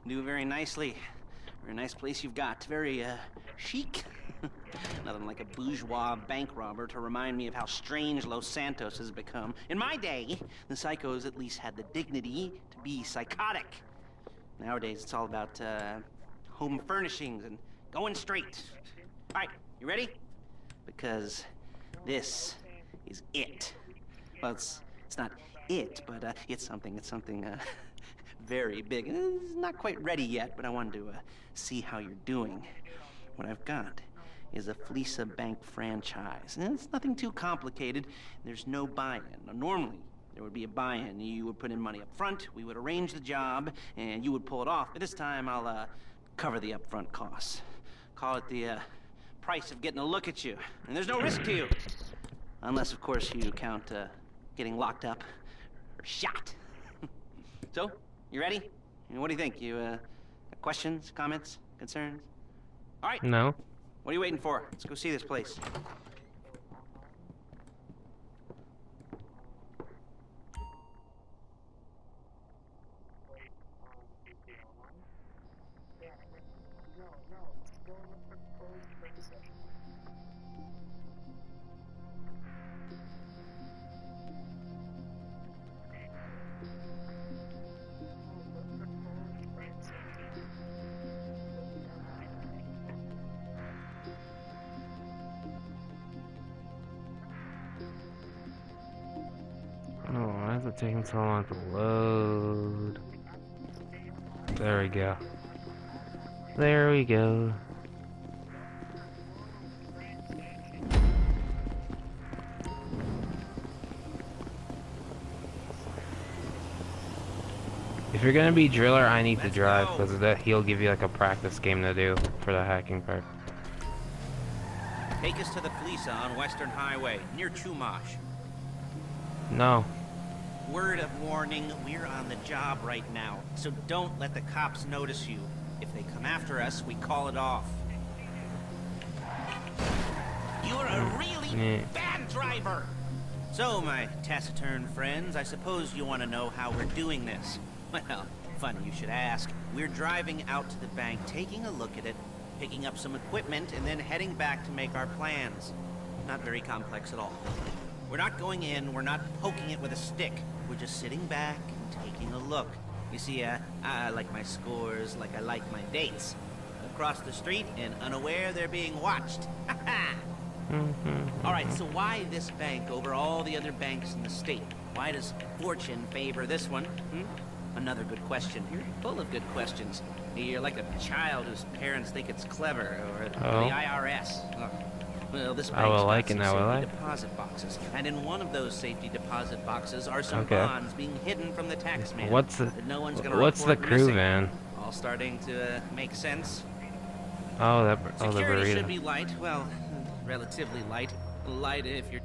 Do very nicely. Very nice place you've got. Very, chic. Nothing like a bourgeois bank robber to remind me of how strange Los Santos has become. In my day, the psychos at least had the dignity to be psychotic. Nowadays, it's all about, home furnishings and going straight. All right, you ready? Because this is it. Well, it's not it, but, it's something, very big. It's not quite ready yet, but I wanted to see how you're doing. What I've got is a Fleeca bank franchise. And it's nothing too complicated. There's no buy-in. Now, normally, there would be a buy-in. You would put in money up front, we would arrange the job, and you would pull it off. But this time, I'll cover the upfront costs. Call it the price of getting a look at you. And there's no risk to you. Unless, of course, you count getting locked up or shot. So, you ready? What do you think? You got questions, comments, concerns? All right. No. What are you waiting for? Let's go see this place. Oh, why is it taking so long to load? There we go. There we go. If you're gonna be driller, I need to drive because he'll give you like a practice game to do for the hacking part. Take us to the Fleeca on Western Highway, near Chumash. No. Word of warning, we're on the job right now, so don't let the cops notice you. If they come after us, we call it off. You're a really bad driver! So, my taciturn friends, I suppose you want to know how we're doing this. Well, funny you should ask. We're driving out to the bank, taking a look at it, picking up some equipment, and then heading back to make our plans. Not very complex at all. We're not going in, we're not poking it with a stick. We're just sitting back and taking a look. You see, I like my scores like I like my dates. Across the street and unaware they're being watched. Alright, so why this bank over all the other banks in the state? Why does fortune favor this one? Another good question. You're full of good questions. You're like a child whose parents think it's clever, or the IRS. Well, this bank's got some safety deposit boxes, and in one of those safety deposit boxes are some bonds being hidden from the tax man. What's the crew missing. van? All starting to make sense. Oh, the Security burrito. should be light. Well, relatively light. Light if you're.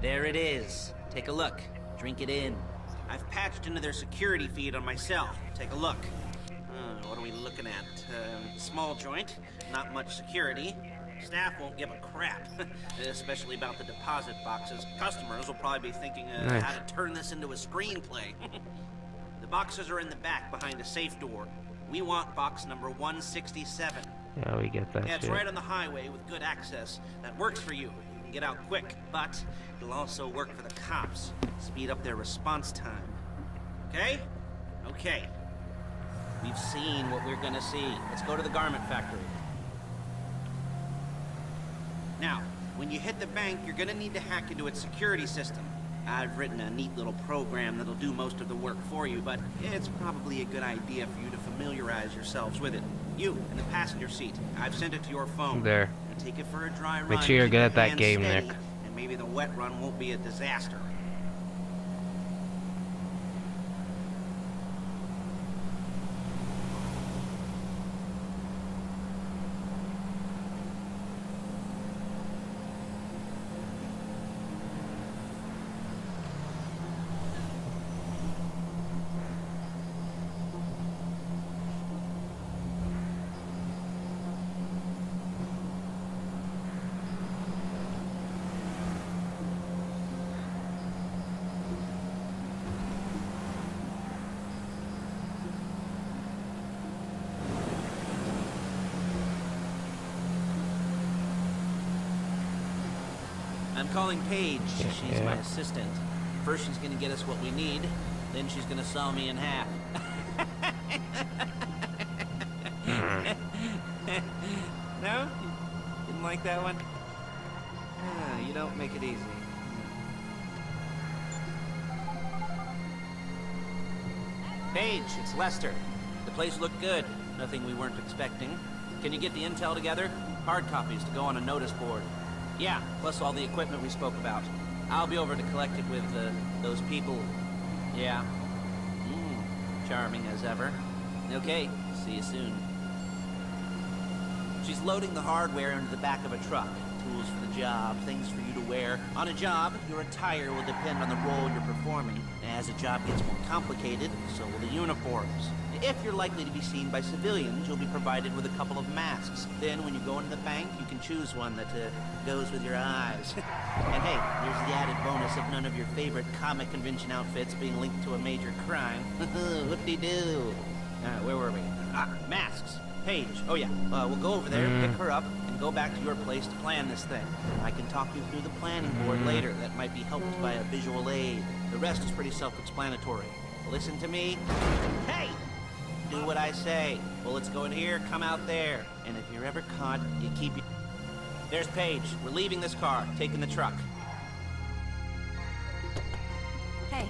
There it is. Take a look. Drink it in. I've patched into their security feed on myself. Take a look. What are we looking at? Small joint. Not much security. Staff won't give a crap, especially about the deposit boxes. Customers will probably be thinking how to turn this into a screenplay. The boxes are in the back behind a safe door. We want box number 167. Yeah, we get that. Yeah, it's right on the highway with good access. That works for you. You can get out quick, but it'll also work for the cops. Speed up their response time. Okay? Okay. We've seen what we're gonna see. Let's go to the garment factory. Now, when you hit the bank, you're gonna need to hack into its security system. I've written a neat little program that'll do most of the work for you, but it's probably a good idea for you to familiarize yourselves with it. You, in the passenger seat. I've sent it to your phone. There. Now take it for a dry run. Make sure you're good at that Hands game, steady, Nick. And maybe the wet run won't be a disaster. I'm calling Paige. She's Yeah. my assistant. First she's gonna get us what we need, then she's gonna saw me in half. No? You didn't like that one? You don't make it easy. Paige, it's Lester. The place looked good. Nothing we weren't expecting. Can you get the intel together? Hard copies to go on a notice board. Yeah, plus all the equipment we spoke about. I'll be over to collect it with, those people. Yeah. Charming as ever. Okay, see you soon. She's loading the hardware into the back of a truck. Tools for the job, things for you to wear. On a job, your attire will depend on the role you're performing. As the job gets more complicated, so will the uniforms. If you're likely to be seen by civilians, you'll be provided with a couple of masks. Then, when you go into the bank, you can choose one that goes with your eyes. And hey, here's the added bonus of none of your favorite comic convention outfits being linked to a major crime. Whoop-de-doo. Where were we? Masks. Paige. Oh yeah, we'll go over there, pick her up, and go back to your place to plan this thing. I can talk you through the planning board later. That might be helped by a visual aid. The rest is pretty self-explanatory. Listen to me. Hey! Do what I say. Bullets go in here, come out there. And if you're ever caught, you keep your... There's Paige. We're leaving this car, taking the truck. Hey.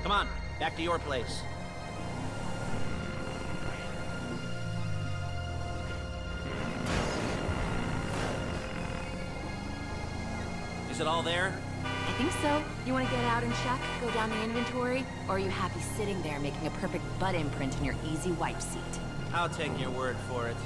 Come on, back to your place. Is it all there? I think so. You want to get out and check? Go down the inventory? Or are you happy sitting there making a perfect butt imprint in your easy wipe seat? I'll take your word for it.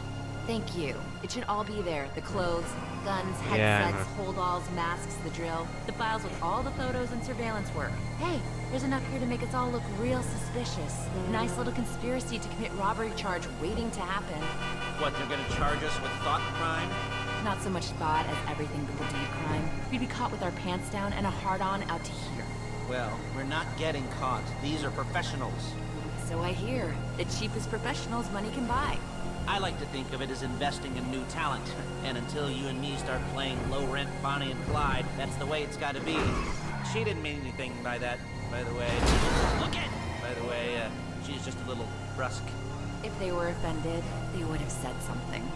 Thank you. It should all be there. The clothes, guns, Yeah, headsets, holdalls, masks, the drill. The files with all the photos and surveillance work. Hey, there's enough here to make us all look real suspicious. Nice little conspiracy to commit robbery charge waiting to happen. What, they're gonna charge us with thought crime? Not so much thought as everything but the deed crime. We'd be caught with our pants down and a hard-on out to here. Well, we're not getting caught. These are professionals. So I hear. The cheapest professionals money can buy. I like to think of it as investing in new talent. And until you and me start playing low-rent Bonnie and Clyde, that's the way it's gotta be. She didn't mean anything by that, by the way. Look it! By the way, she's just a little brusque. If they were offended, they would have said something.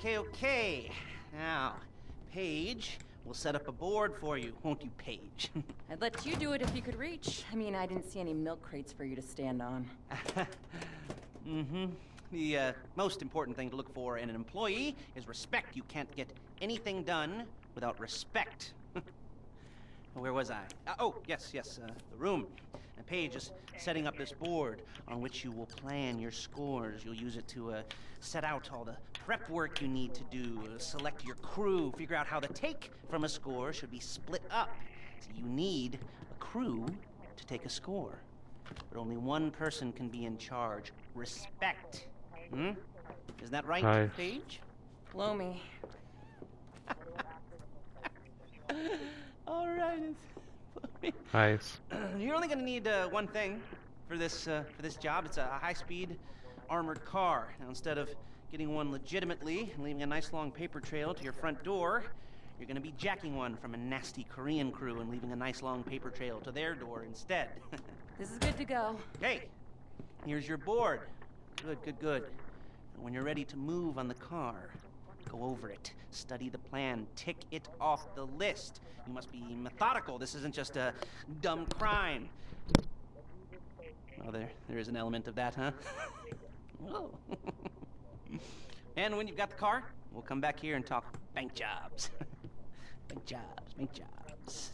Okay. Now, Paige, we'll set up a board for you, won't you, Paige? I'd let you do it if you could reach. I mean, I didn't see any milk crates for you to stand on. The most important thing to look for in an employee is respect. You can't get anything done without respect. Where was I? Yes, the room. And Paige is setting up this board on which you will plan your scores. You'll use it to set out all the prep work you need to do, select your crew, figure out how the take from a score should be split up. So you need a crew to take a score. But only one person can be in charge. Respect. Isn't that right, Nice. Paige? Blow me. All right. Nice. You're only gonna need one thing for this job. It's a high-speed armored car. Now, instead of getting one legitimately and leaving a nice long paper trail to your front door, you're gonna be jacking one from a nasty Korean crew and leaving a nice long paper trail to their door instead. This is good to go. Hey, here's your board. Good, good, good. And when you're ready to move on the car, go over it, study the plan, tick it off the list. You must be methodical. This isn't just a dumb crime. Oh, there is an element of that, huh? Oh. And when you've got the car, we'll come back here and talk bank jobs. Bank jobs, bank jobs.